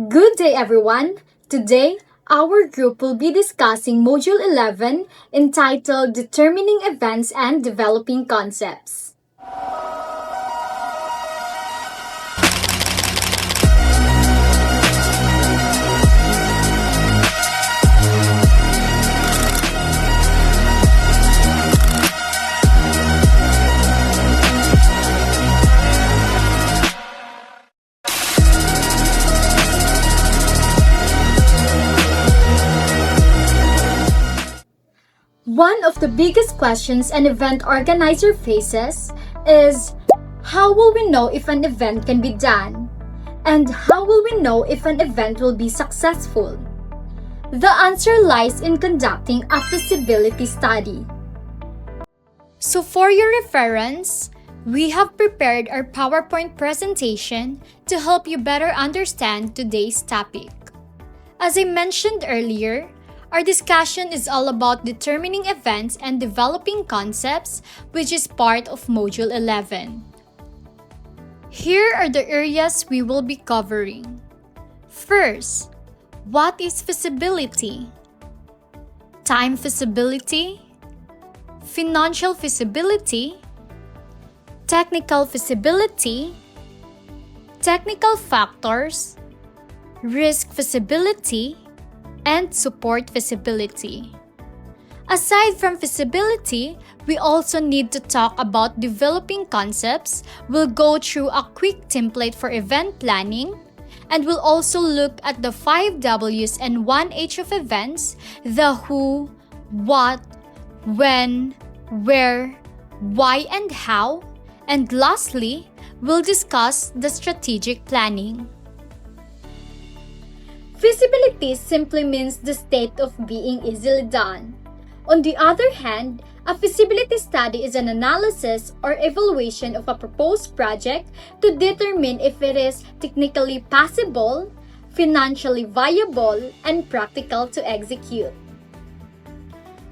Good day everyone! Today, our group will be discussing Module 11 entitled Determining Events and Developing Concepts. One of the biggest questions an event organizer faces is, how will we know if an event can be done? And how will we know if an event will be successful? The answer lies in conducting a feasibility study. So for your reference, we have prepared our PowerPoint presentation to help you better understand today's topic. As I mentioned earlier, our discussion is all about determining events and developing concepts, which is part of Module 11. Here are the areas we will be covering. First, what is feasibility? Time feasibility, financial feasibility, technical feasibility, technical factors, risk feasibility, and support feasibility. Aside from feasibility, we also need to talk about developing concepts. We'll go through a quick template for event planning, and we'll also look at the 5 W's and 1 H of events: the who, what, when, where, why, and how. And lastly, we'll discuss the strategic planning. Feasibility simply means the state of being easily done. On the other hand, a feasibility study is an analysis or evaluation of a proposed project to determine if it is technically possible, financially viable, and practical to execute.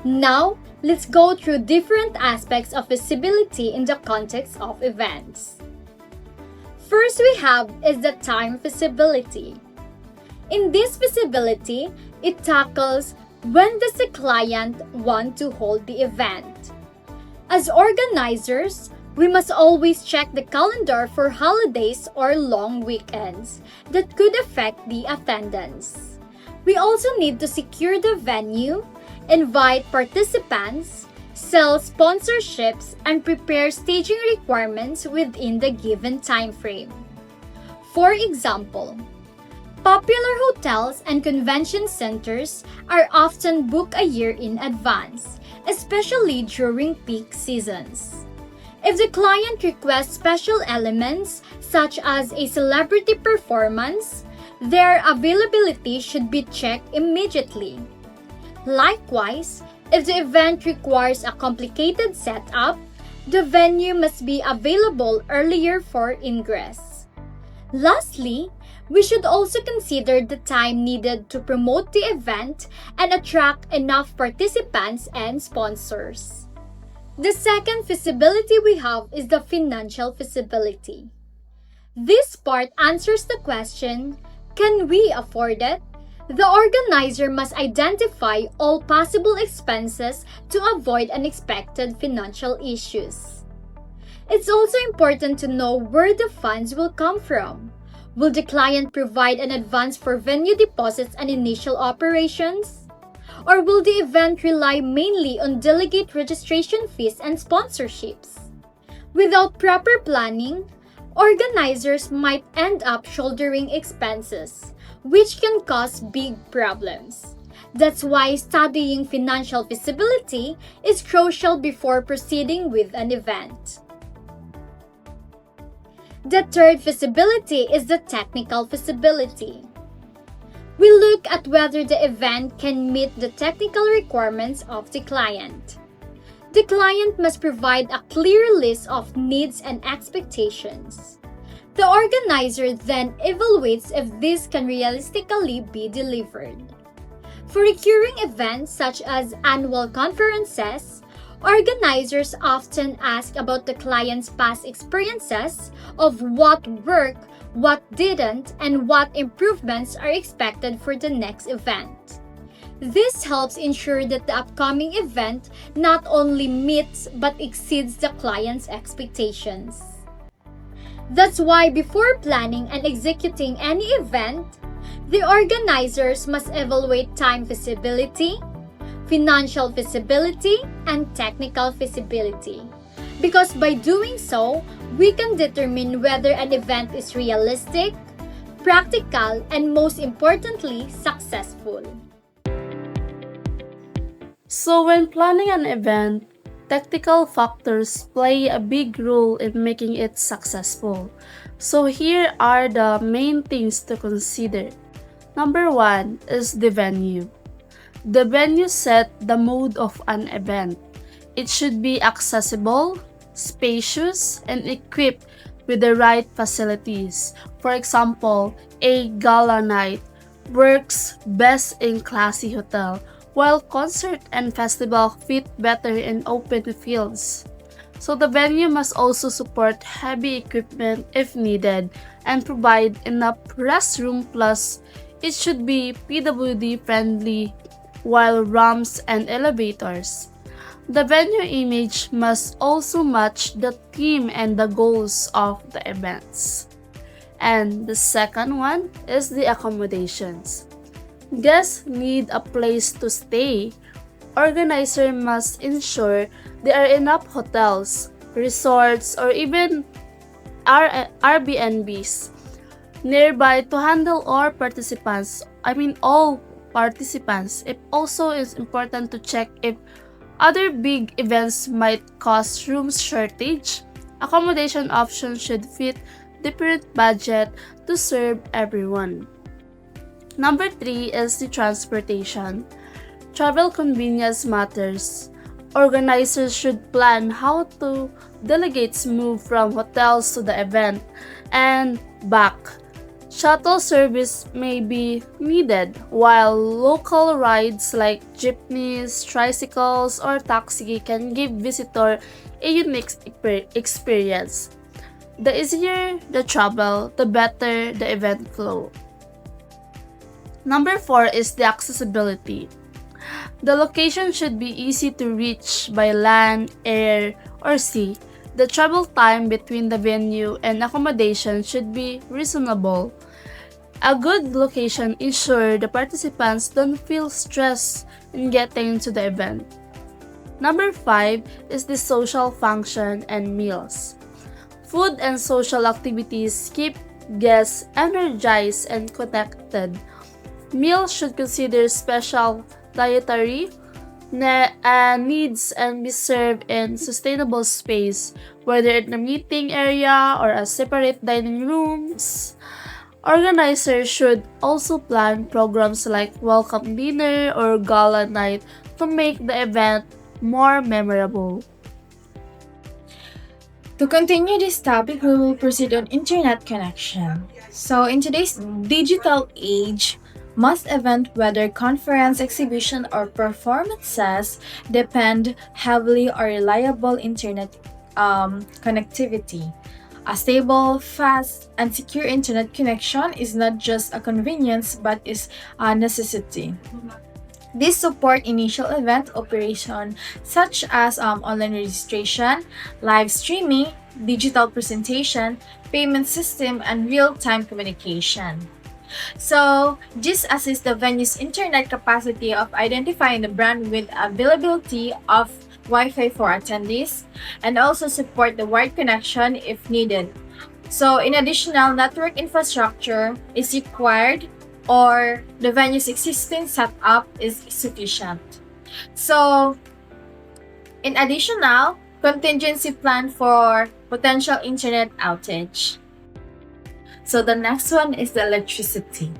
Now, let's go through different aspects of feasibility in the context of events. First we have is the time feasibility. In this feasibility, it tackles when does the client want to hold the event. As organizers, we must always check the calendar for holidays or long weekends that could affect the attendance. We also need to secure the venue, invite participants, sell sponsorships, and prepare staging requirements within the given time frame. For example, popular hotels and convention centers are often booked a year in advance, especially during peak seasons. If the client requests special elements such as a celebrity performance, their availability should be checked immediately. Likewise, if the event requires a complicated setup, the venue must be available earlier for ingress. Lastly, we should also consider the time needed to promote the event and attract enough participants and sponsors. The second feasibility we have is the financial feasibility. This part answers the question, can we afford it? The organizer must identify all possible expenses to avoid unexpected financial issues. It's also important to know where the funds will come from. Will the client provide an advance for venue deposits and initial operations? Or will the event rely mainly on delegate registration fees and sponsorships? Without proper planning, organizers might end up shouldering expenses, which can cause big problems. That's why studying financial feasibility is crucial before proceeding with an event. The third feasibility is the technical feasibility. We look at whether the event can meet the technical requirements of the client. The client must provide a clear list of needs and expectations. The organizer then evaluates if this can realistically be delivered. For recurring events such as annual conferences, organizers often ask about the client's past experiences of what worked, what didn't, and what improvements are expected for the next event. This helps ensure that the upcoming event not only meets but exceeds the client's expectations. That's why before planning and executing any event, the organizers must evaluate time feasibility, financial feasibility, and technical feasibility. Because by doing so, we can determine whether an event is realistic, practical, and most importantly, successful. So when planning an event, technical factors play a big role in making it successful. So here are the main things to consider. Number one is the venue. The venue set the mood of an event. It should be accessible, spacious, and equipped with the right facilities. For example, a gala night works best in classy hotel, while concert and festival fit better in open fields. So the venue must also support heavy equipment if needed and provide enough restroom, plus it should be PWD friendly while ramps and elevators. The venue image must also match the theme and the goals of the events. And the second one is the accommodations. Guests need a place to stay. Organizer must ensure there are enough hotels, resorts, or even Airbnbs nearby to handle all participants. All participants. It also is important to check if other big events might cause room shortage. Accommodation options should fit different budget to serve everyone. Number three is the transportation. Travel convenience matters. Organizers should plan how to delegates move from hotels to the event and back. Shuttle service may be needed, while local rides like jeepneys, tricycles, or taxi can give visitor a unique experience. The easier the travel, the better the event flow. Number four is the accessibility. The location should be easy to reach by land, air, or sea. The travel time between the venue and accommodation should be reasonable. A good location ensures the participants don't feel stressed in getting to the event. Number five is the social function and meals. Food and social activities keep guests energized and connected. Meals should consider special dietary needs and be served in sustainable space, whether in a meeting area or a separate dining rooms. Organizers should also plan programs like welcome dinner or gala night to make the event more memorable. To continue this topic, we will proceed on internet connection. So, in today's digital age, most event, whether conference, exhibition, or performances, depend heavily on reliable internet connectivity. A stable, fast, and secure internet connection is not just a convenience but is a necessity. This support initial event operation such as online registration, live streaming, digital presentation, payment system, and real-time communication. So, this assists the venue's internet capacity of identifying the brand with availability of Wi-Fi for attendees and also support the wired connection if needed. So, in additional network infrastructure is required or the venue's existing setup is sufficient. So, in additional, contingency plan for potential internet outage. So the next one is the electricity.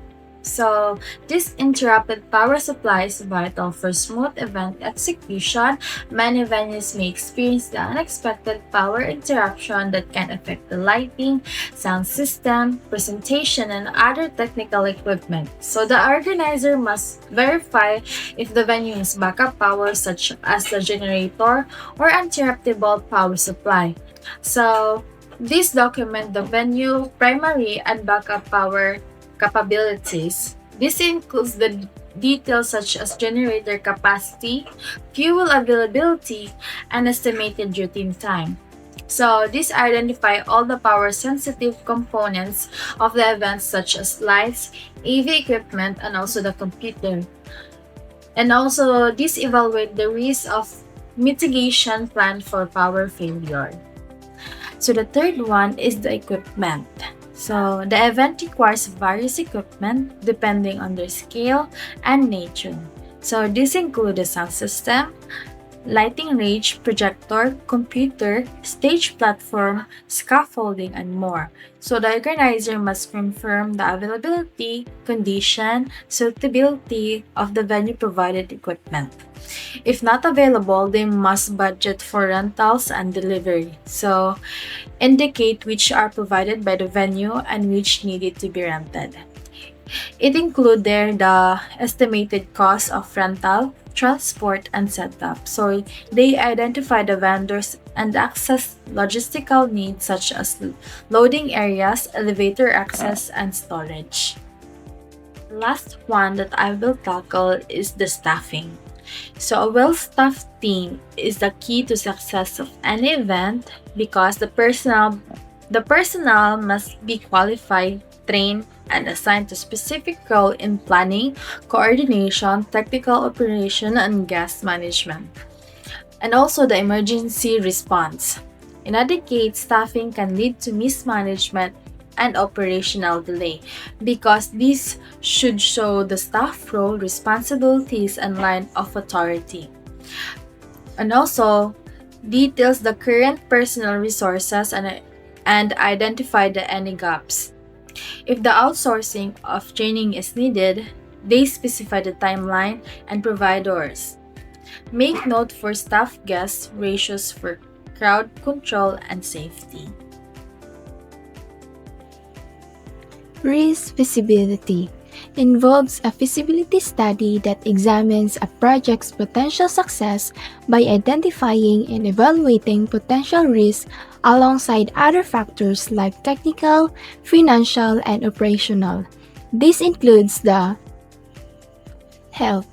So this interrupted power supply is vital for smooth event execution. Many venues may experience the unexpected power interruption that can affect the lighting, sound system, presentation, and other technical equipment. So the organizer must verify if the venue has backup power such as the generator or uninterruptible power supply. So These document the venue, primary, and backup power capabilities. This includes the details such as generator capacity, fuel availability, and estimated routine time. So, these identify all the power sensitive components of the event, such as lights, AV equipment, and also the computer. And also, these evaluate the risk of mitigation plan for power failure. So the third one is the equipment. So the event requires various equipment depending on their scale and nature. So this include the sound system, lighting range, projector, computer, stage platform, scaffolding, and more. So the organizer must confirm the availability, condition, suitability of the venue provided equipment. If not available, they must budget for rentals and delivery. So indicate which are provided by the venue and which needed to be rented. It include there the estimated cost of rental, transport, and setup. So they identify the vendors and access logistical needs such as loading areas, elevator access, and storage. Last one that I will tackle is the staffing. So a well-staffed team is the key to success of any event because the personnel must be qualified, trained, and assigned to specific role in planning, coordination, technical operation, and guest management. And also the emergency response. Inadequate staffing can lead to mismanagement and operational delay because these should show the staff role, responsibilities, and line of authority. And also details the current personnel resources and identify the any gaps. If the outsourcing of training is needed, they specify the timeline and providers. Make note for staff guest ratios for crowd control and safety. Risk feasibility involves a feasibility study that examines a project's potential success by identifying and evaluating potential risks alongside other factors like technical, financial, and operational. This includes the health.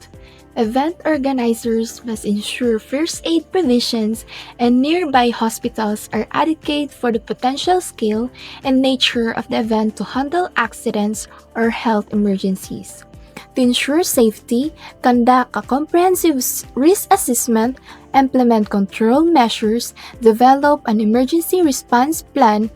Event organizers must ensure first aid provisions and nearby hospitals are adequate for the potential scale and nature of the event to handle accidents or health emergencies. To ensure safety, conduct a comprehensive risk assessment, implement control measures, develop an emergency response plan,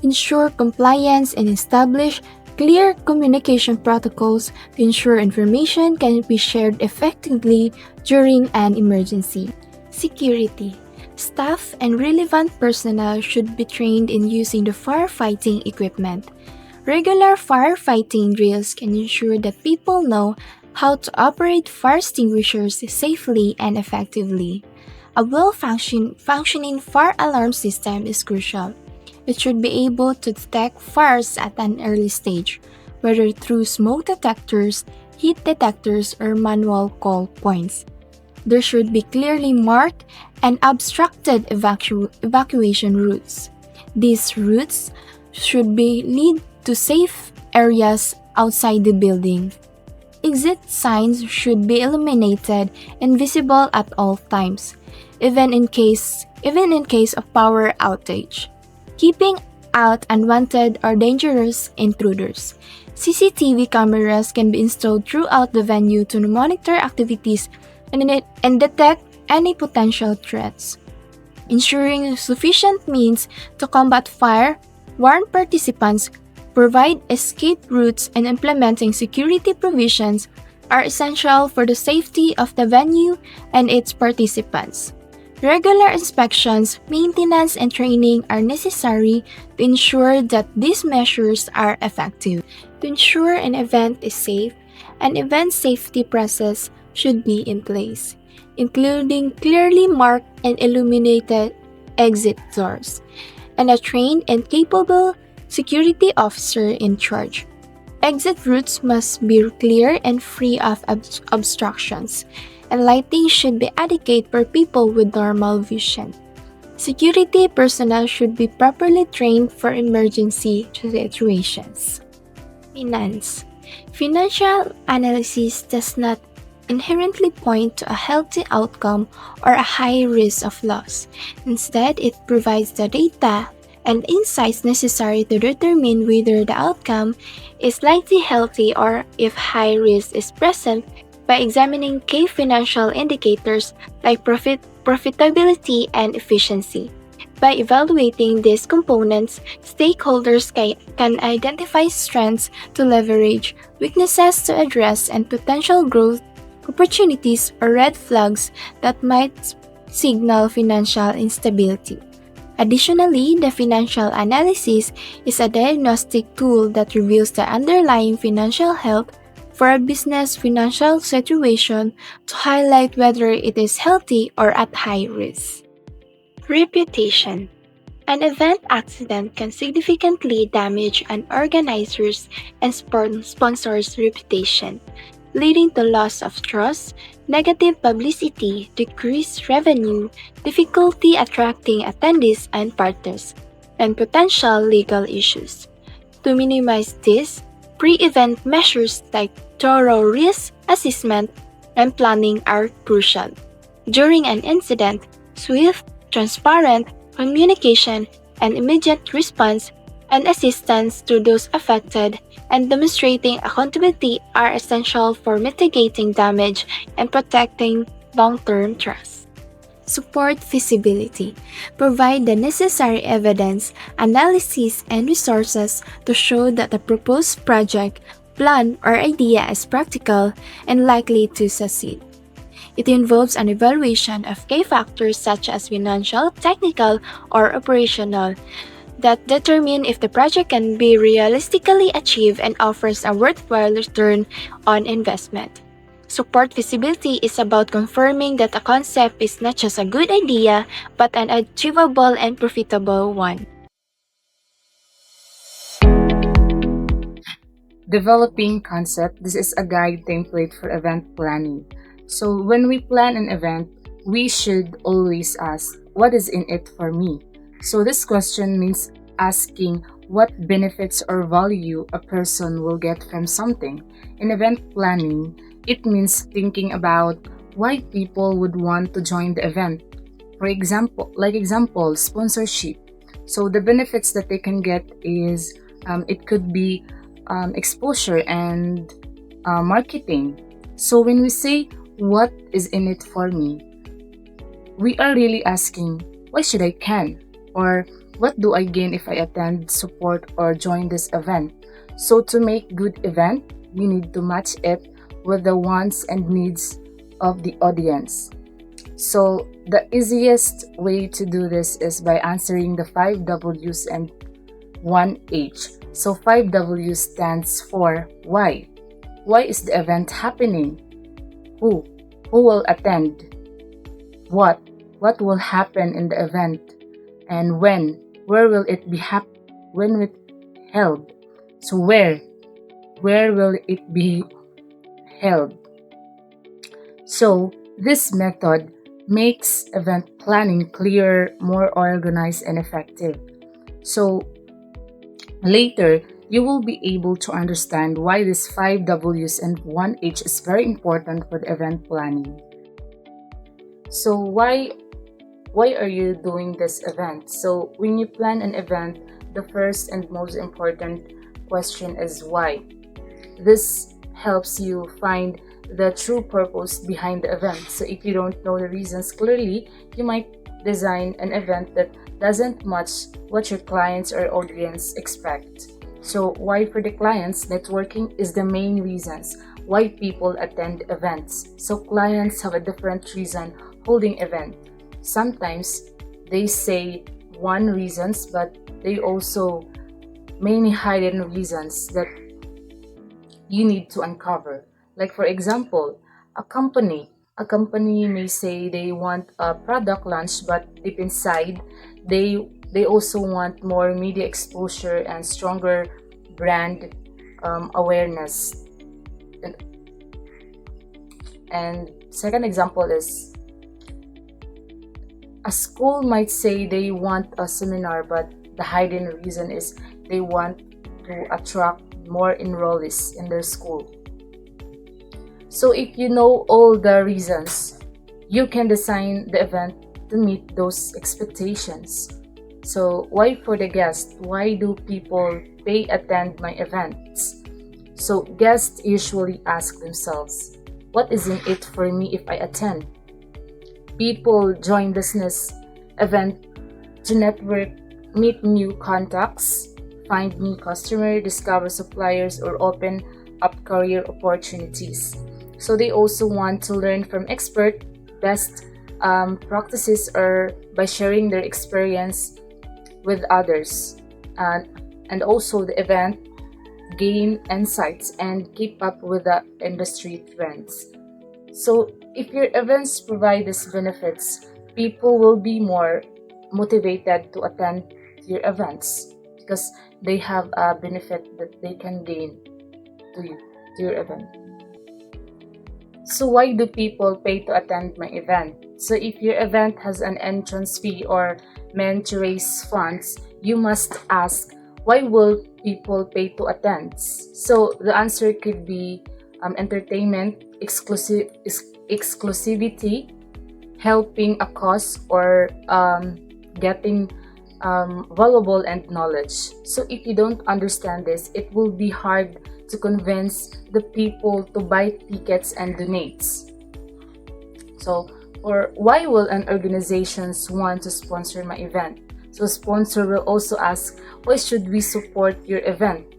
ensure compliance, and establish clear communication protocols to ensure information can be shared effectively during an emergency. Security. Staff and relevant personnel should be trained in using the firefighting equipment. Regular firefighting drills can ensure that people know how to operate fire extinguishers safely and effectively. A well-functioning fire alarm system is crucial. It should be able to detect fires at an early stage, whether through smoke detectors, heat detectors, or manual call points. There should be clearly marked and obstructed evacuation routes. These routes should lead to safe areas outside the building. Exit signs should be illuminated and visible at all times, even in case of power outage, keeping out unwanted or dangerous intruders. CCTV cameras can be installed throughout the venue to monitor activities and detect any potential threats. Ensuring sufficient means to combat fire, warn participants, provide escape routes, and implementing security provisions are essential for the safety of the venue and its participants. Regular inspections, maintenance, and training are necessary to ensure that these measures are effective. To ensure an event is safe, an event safety process should be in place, including clearly marked and illuminated exit doors, and a trained and capable security officer in charge. Exit routes must be clear and free of obstructions, and lighting should be adequate for people with normal vision. Security personnel should be properly trained for emergency situations. Finance. Financial analysis does not inherently point to a healthy outcome or a high risk of loss. Instead, it provides the data and insights necessary to determine whether the outcome is likely healthy or if high risk is present by examining key financial indicators like profitability and efficiency. By evaluating these components, stakeholders can identify strengths to leverage, weaknesses to address, and potential growth opportunities or red flags that might signal financial instability. Additionally, the financial analysis is a diagnostic tool that reveals the underlying financial health for a business financial situation to highlight whether it is healthy or at high risk. Reputation. An event accident can significantly damage an organizer's and sponsor's reputation, leading to loss of trust, negative publicity, decreased revenue, difficulty attracting attendees and partners, and potential legal issues. To minimize this, pre-event measures like thorough risk assessment and planning are crucial. During an incident, swift, transparent communication and immediate response and assistance to those affected and demonstrating accountability are essential for mitigating damage and protecting long-term trust. Support feasibility. Provide the necessary evidence, analysis, and resources to show that the proposed project, plan, or idea is practical and likely to succeed. It involves an evaluation of key factors such as financial, technical, or operational that determine if the project can be realistically achieved and offers a worthwhile return on investment. Support feasibility is about confirming that a concept is not just a good idea, but an achievable and profitable one. Developing concept. This is a guide template for event planning. So when we plan an event, we should always ask, what is in it for me? So this question means asking what benefits or value a person will get from something. In event planning, it means thinking about why people would want to join the event. For example, sponsorship. So the benefits that they can get is it could be exposure and marketing. So when we say what is in it for me, we are really asking, why should I can? Or what do I gain if I attend, support, or join this event? So to make good event, we need to match it with the wants and needs of the audience. So the easiest way to do this is by answering the 5 W's and 1 H. So 5 W stands for why. Why is the event happening? Who? Who will attend? What? What will happen in the event? And when? Where will it be when will it held? So where? Where will it be held? So this method makes event planning clearer, more organized, and effective. So later, you will be able to understand why this 5 W's and 1 H is very important for the event planning. So why are you doing this event? So when you plan an event, the first and most important question is why. This helps you find the true purpose behind the event. So if you don't know the reasons clearly, you might design an event that doesn't match what your clients or audience expect. So why for the clients, networking is the main reasons why people attend events. So clients have a different reason holding event. Sometimes they say one reasons, but they also many hidden reasons that you need to uncover. Like for example, a company may say they want a product launch, but deep inside they also want more media exposure and stronger brand awareness. And second example is A school might say they want a seminar, but the hidden reason is they want to attract more enrollees in their school. So if you know all the reasons, you can design the event to meet those expectations. So why for the guest? Why do people pay attend my events? So guests usually ask themselves, what is in it for me if I attend? People join business event to network, meet new contacts, find new customers, discover suppliers, or open up career opportunities. So they also want to learn from expert best practices or by sharing their experience with others. And also the event gain insights and keep up with the industry trends. So if your events provide these benefits, people will be more motivated to attend your events because they have a benefit that they can gain to your event. So why do people pay to attend my event? So if your event has an entrance fee or meant to raise funds, you must ask, why will people pay to attend? So the answer could be entertainment, exclusivity, helping a cause, or getting valuable and knowledge. So if you don't understand this, it will be hard to convince the people to buy tickets and donates. So, or why will an organization want to sponsor my event? So sponsor will also ask, why should we support your event?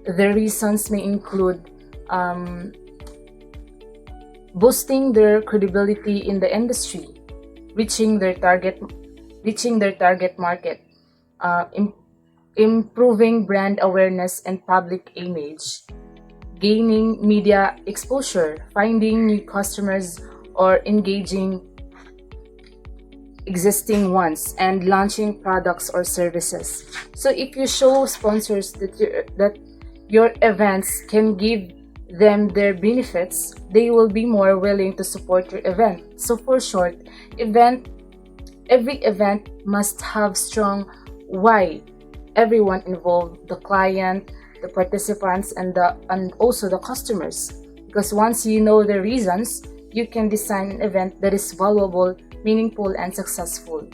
The reasons may include boosting their credibility in the industry, reaching their target market, improving brand awareness and public image, gaining media exposure, finding new customers, or engaging existing ones, and launching products or services. So if you show sponsors that your events can give them their benefits, they will be more willing to support your event. So for short, every event must have strong why. Everyone involved, the client, the participants, and also the customers. Because once you know the reasons, you can design an event that is valuable, meaningful, and successful.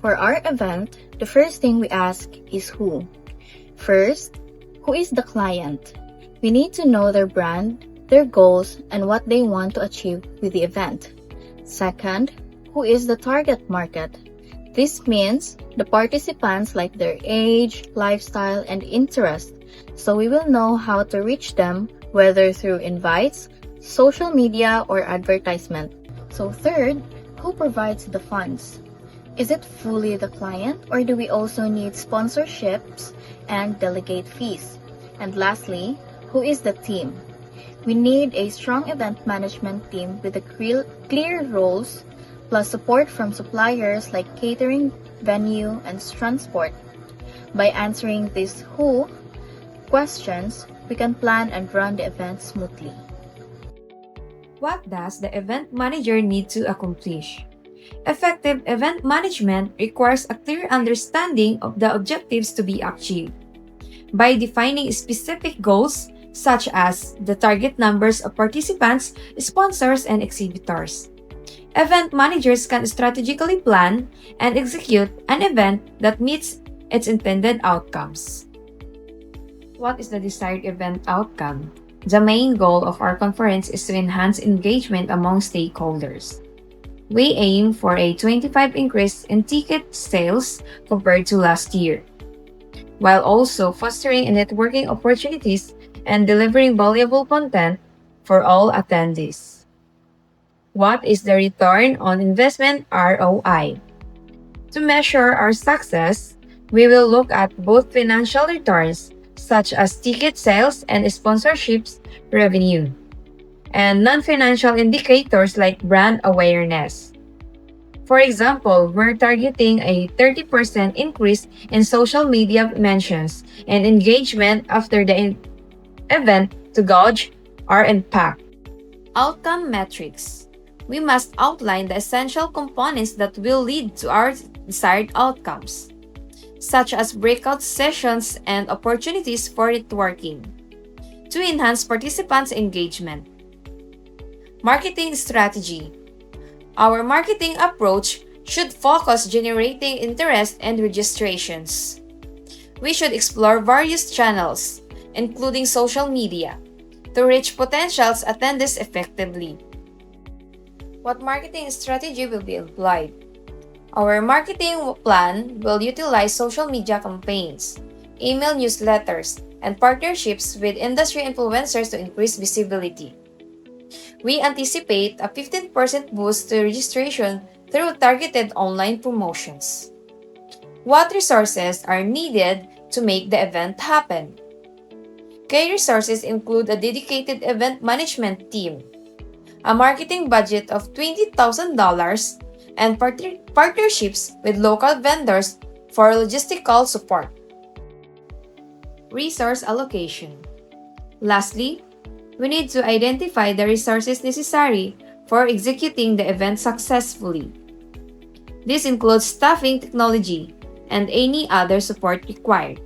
For our event, the first thing we ask is who. First, who is the client? We need to know their brand, their goals, and what they want to achieve with the event. Second, who is the target market? This means the participants like their age, lifestyle, and interest, so we will know how to reach them, whether through invites, social media, or advertisement. So third, who provides the funds? Is it fully the client, or do we also need sponsorships and delegate fees? And lastly, who is the team? We need a strong event management team with clear roles, plus support from suppliers like catering, venue, and transport. By answering these who questions, we can plan and run the event smoothly. What does the event manager need to accomplish? Effective event management requires a clear understanding of the objectives to be achieved. By defining specific goals, such as the target numbers of participants, sponsors, and exhibitors, event managers can strategically plan and execute an event that meets its intended outcomes. What is the desired event outcome? The main goal of our conference is to enhance engagement among stakeholders. We aim for a 25% increase in ticket sales compared to last year, while also fostering networking opportunities and delivering valuable content for all attendees. What is the return on investment (ROI)? To measure our success, we will look at both financial returns, such as ticket sales and sponsorships revenue, and non-financial indicators like brand awareness. For example, we're targeting a 30% increase in social media mentions and engagement after the event to gauge our impact. Outcome metrics. we must outline the essential components that will lead to our desired outcomes, such as breakout sessions and opportunities for networking, to enhance participants' engagement. Marketing strategy. Our marketing approach should focus generating interest and registrations. We should explore various channels, including social media, to reach potential attendees effectively. What marketing strategy will be employed? Our marketing plan will utilize social media campaigns, email newsletters, and partnerships with industry influencers to increase visibility. We anticipate a 15% boost to registration through targeted online promotions. What resources are needed to make the event happen? Key resources include a dedicated event management team, a marketing budget of $20,000, and partnerships with local vendors for logistical support. Resource allocation. Lastly, we need to identify the resources necessary for executing the event successfully. This includes staffing, technology, and any other support required.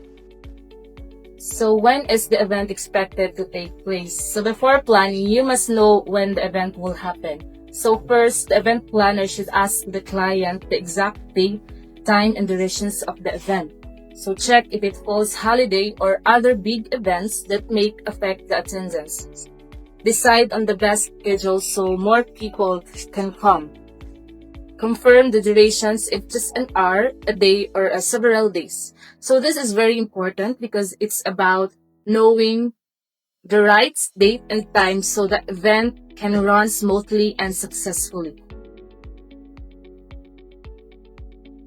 So when is the event expected to take place? So before planning, you must know when the event will happen. So first, the event planner should ask the client the exact date, time, and durations of the event. So check if it falls holiday or other big events that may affect the attendance. Decide on the best schedule so more people can come. Confirm the durations if just an hour, a day, or several days. So this is very important because it's about knowing the right date and time so the event can run smoothly and successfully.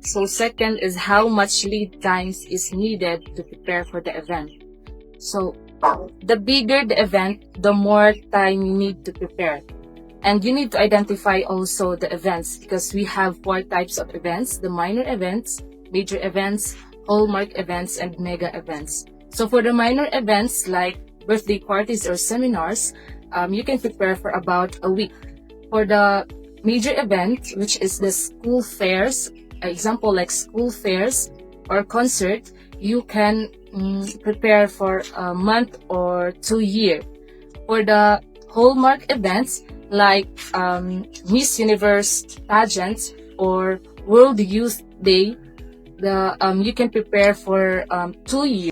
So second is how much lead times is needed to prepare for the event. So the bigger the event, the more time you need to prepare. And you need to identify also the events because we have 4 types of events: the minor events, major events, hallmark events, and mega events. So for the minor events like birthday parties or seminars, you can prepare for about a week. For the major event, which is the school fairs, example like school fairs or concert, you can prepare for a month or 2 years. For the hallmark events like Miss Universe pageants or World Youth Day, you can prepare for 2 years.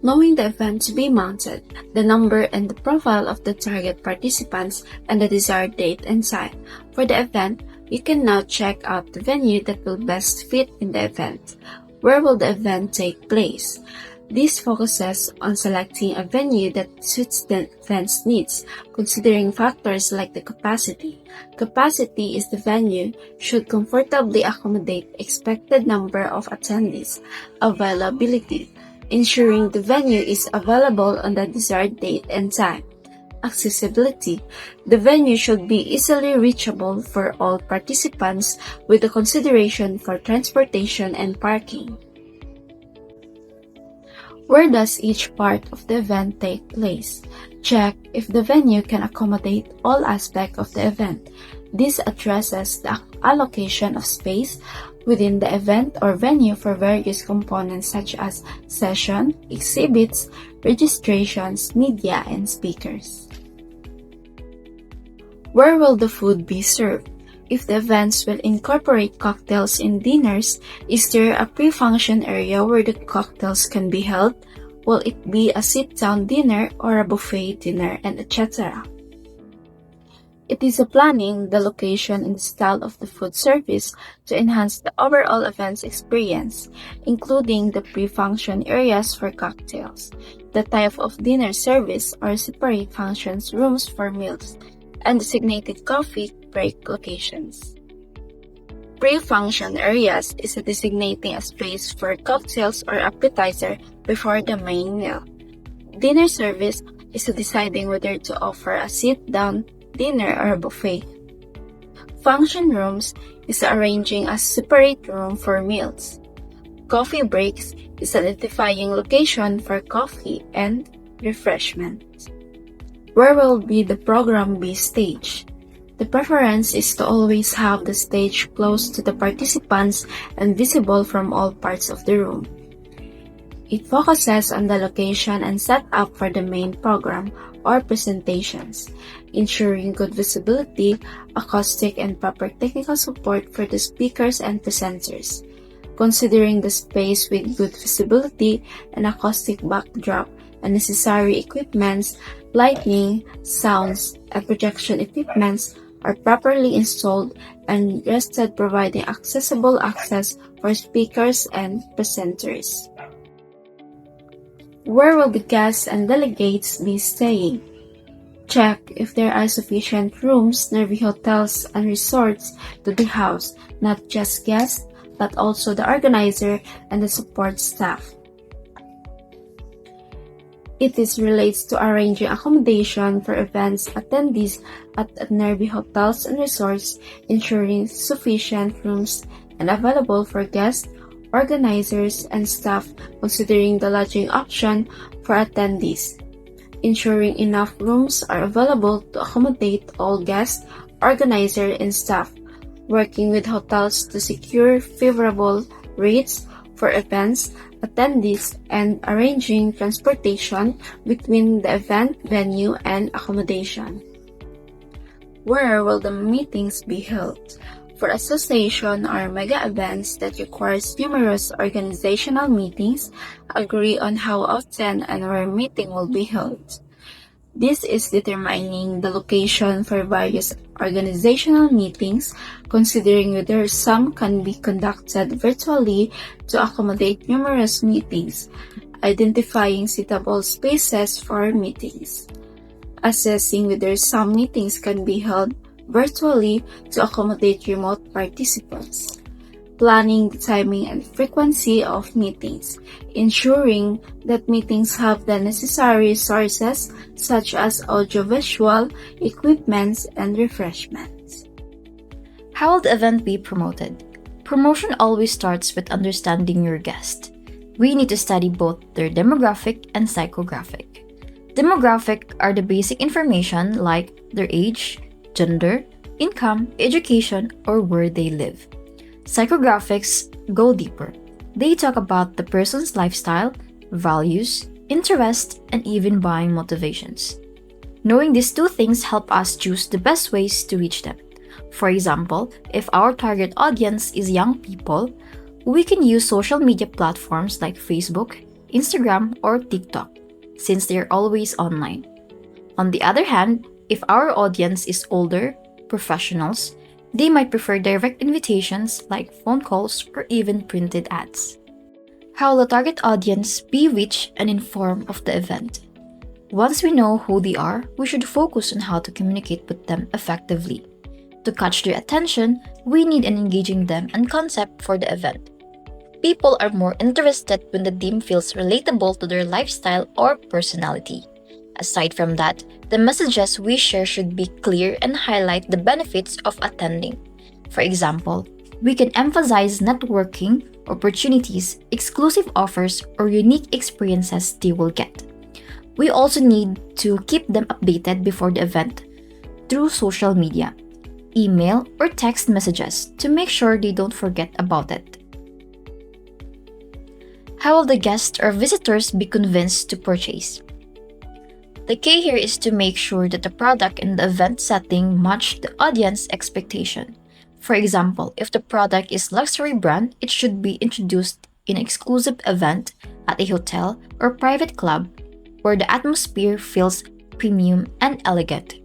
Knowing the event to be mounted, the number and the profile of the target participants, and the desired date and time. For the event, you can now check out the venue that will best fit in the event. Where will the event take place? This focuses on selecting a venue that suits the event's needs, considering factors like the capacity. Capacity is the venue should comfortably accommodate expected number of attendees. Availability, ensuring the venue is available on the desired date and time. Accessibility, the venue should be easily reachable for all participants with a consideration for transportation and parking. Where does each part of the event take place? Check if the venue can accommodate all aspects of the event. This addresses the allocation of space within the event or venue for various components such as session, exhibits, registrations, media, and speakers. Where will the food be served? If the events will incorporate cocktails and dinners, is there a pre-function area where the cocktails can be held? Will it be a sit-down dinner or a buffet dinner, and etc.? It is a planning, the location, and style of the food service to enhance the overall event's experience, including the pre-function areas for cocktails, the type of dinner service or separate functions rooms for meals, and designated coffee break locations. Pre-function areas is a designating a space for cocktails or appetizer before the main meal. Dinner service is a deciding whether to offer a sit-down dinner or a buffet. Function rooms is arranging a separate room for meals. Coffee breaks is identifying location for coffee and refreshment. Where will be the program be staged? The preference is to always have the stage close to the participants and visible from all parts of the room. It focuses on the location and setup for the main program or presentations, ensuring good visibility, acoustic, and proper technical support for the speakers and presenters. Considering the space with good visibility and acoustic backdrop and necessary equipments, lighting, sounds, and projection equipments are properly installed and rested, providing accessible access for speakers and presenters. Where will the guests and delegates be staying? Check if there are sufficient rooms near the hotels and resorts to be housed, not just guests, but also the organizer and the support staff. It relates to arranging accommodation for events attendees at nearby hotels and resorts, ensuring sufficient rooms and available for guests, organizers, and staff, considering the lodging option for attendees. Ensuring enough rooms are available to accommodate all guests, organizer, and staff. Working with hotels to secure favorable rates for events, attendees, and arranging transportation between the event venue and accommodation. Where will the meetings be held? For association or mega events that requires numerous organizational meetings, agree on how often and where meeting will be held. This is determining the location for various organizational meetings, considering whether some can be conducted virtually to accommodate numerous meetings, identifying suitable spaces for meetings, assessing whether some meetings can be held virtually to accommodate remote participants, planning the timing and frequency of meetings, ensuring that meetings have the necessary resources such as audiovisual equipments and refreshments. How will the event be promoted? Promotion always starts with understanding your guest. We need to study both their demographic and psychographic. Demographic are the basic information like their age, gender, income, education, or where they live. Psychographics go deeper. They talk about the person's lifestyle, values, interests, and even buying motivations. Knowing these two things help us choose the best ways to reach them. For example, if our target audience is young people, we can use social media platforms like Facebook, Instagram, or TikTok, since they are always online. On the other hand, if our audience is older, professionals, they might prefer direct invitations like phone calls or even printed ads. How will the target audience be reached and informed of the event? Once we know who they are, we should focus on how to communicate with them effectively. To catch their attention, we need an engaging them and concept for the event. People are more interested when the theme feels relatable to their lifestyle or personality. Aside from that, the messages we share should be clear and highlight the benefits of attending. For example, we can emphasize networking, opportunities, exclusive offers, or unique experiences they will get. We also need to keep them updated before the event through social media, email, or text messages to make sure they don't forget about it. How will the guests or visitors be convinced to purchase? The key here is to make sure that the product and the event setting match the audience expectation. For example, if the product is luxury brand, it should be introduced in an exclusive event at a hotel or private club where the atmosphere feels premium and elegant.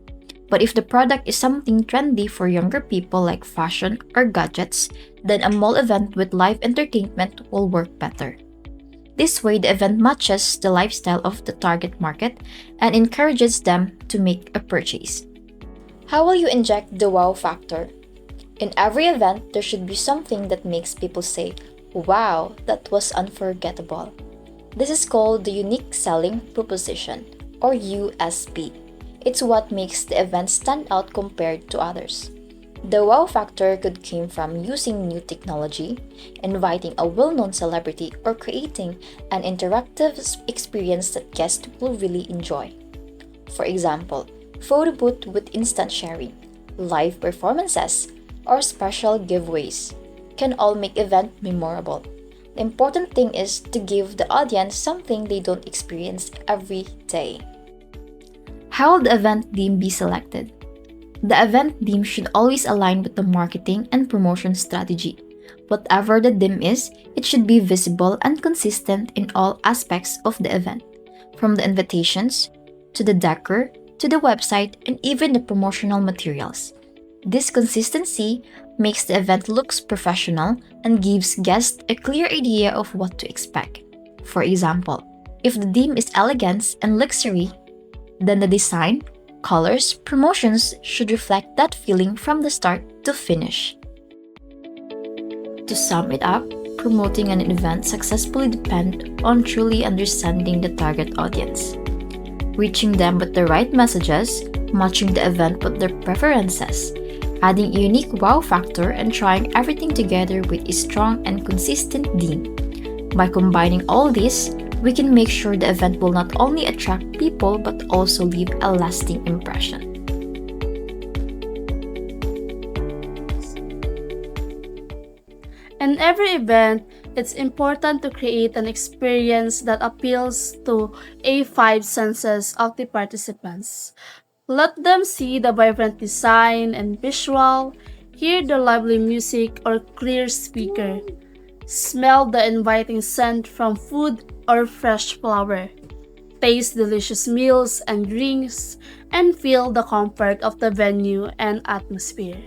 But if the product is something trendy for younger people like fashion or gadgets, then a mall event with live entertainment will work better. This way, the event matches the lifestyle of the target market and encourages them to make a purchase. How will you inject the wow factor? In every event, there should be something that makes people say, "Wow, that was unforgettable." This is called the Unique Selling Proposition, or USP. It's what makes the event stand out compared to others. The wow factor could come from using new technology, inviting a well-known celebrity, or creating an interactive experience that guests will really enjoy. For example, photo booth with instant sharing, live performances, or special giveaways can all make event memorable. The important thing is to give the audience something they don't experience every day. How will the event theme be selected? The event theme should always align with the marketing and promotion strategy. Whatever the theme is, it should be visible and consistent in all aspects of the event, from the invitations, to the decor, to the website, and even the promotional materials. This consistency makes the event looks professional and gives guests a clear idea of what to expect. For example, if the theme is elegance and luxury, then the design, colors, promotions should reflect that feeling from the start to finish. To sum it up, promoting an event successfully depends on truly understanding the target audience, reaching them with the right messages, matching the event with their preferences, adding a unique wow factor, and trying everything together with a strong and consistent theme. By combining all this, we can make sure the event will not only attract people but also leave a lasting impression. In every event, it's important to create an experience that appeals to a five senses of the participants. Let them see the vibrant design and visual, hear the lively music or clear speaker, smell the inviting scent from food or fresh flower, taste delicious meals and drinks, and feel the comfort of the venue and atmosphere.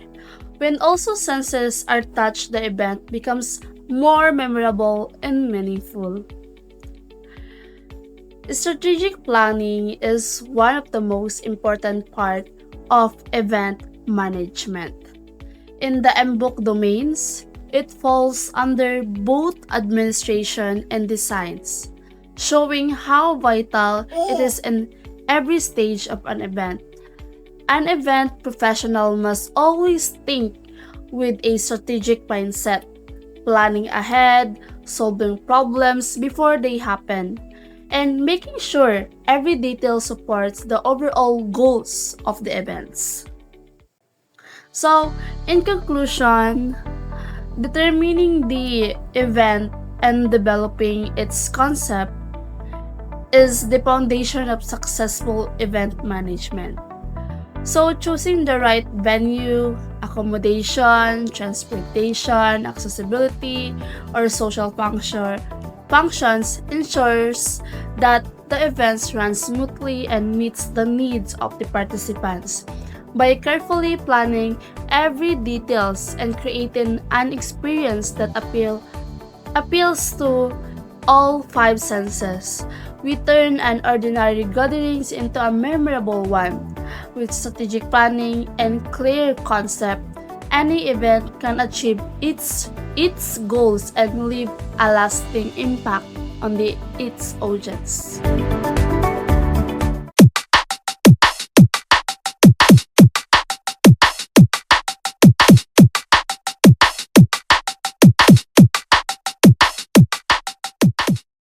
When also senses are touched, the event becomes more memorable and meaningful. Strategic planning is one of the most important parts of event management. In the MBOK domains, it falls under both administration and designs, showing how vital it is in every stage of an event. An event professional must always think with a strategic mindset, planning ahead, solving problems before they happen, and making sure every detail supports the overall goals of the events. So, in conclusion, determining the event and developing its concept is the foundation of successful event management. So, choosing the right venue, accommodation, transportation, accessibility, or social functions ensures that the events run smoothly and meets the needs of the participants. By carefully planning every details and creating an experience that appeals to all five senses, we turn an ordinary gatherings into a memorable one. With strategic planning and clear concept, any event can achieve its goals and leave a lasting impact on its audience.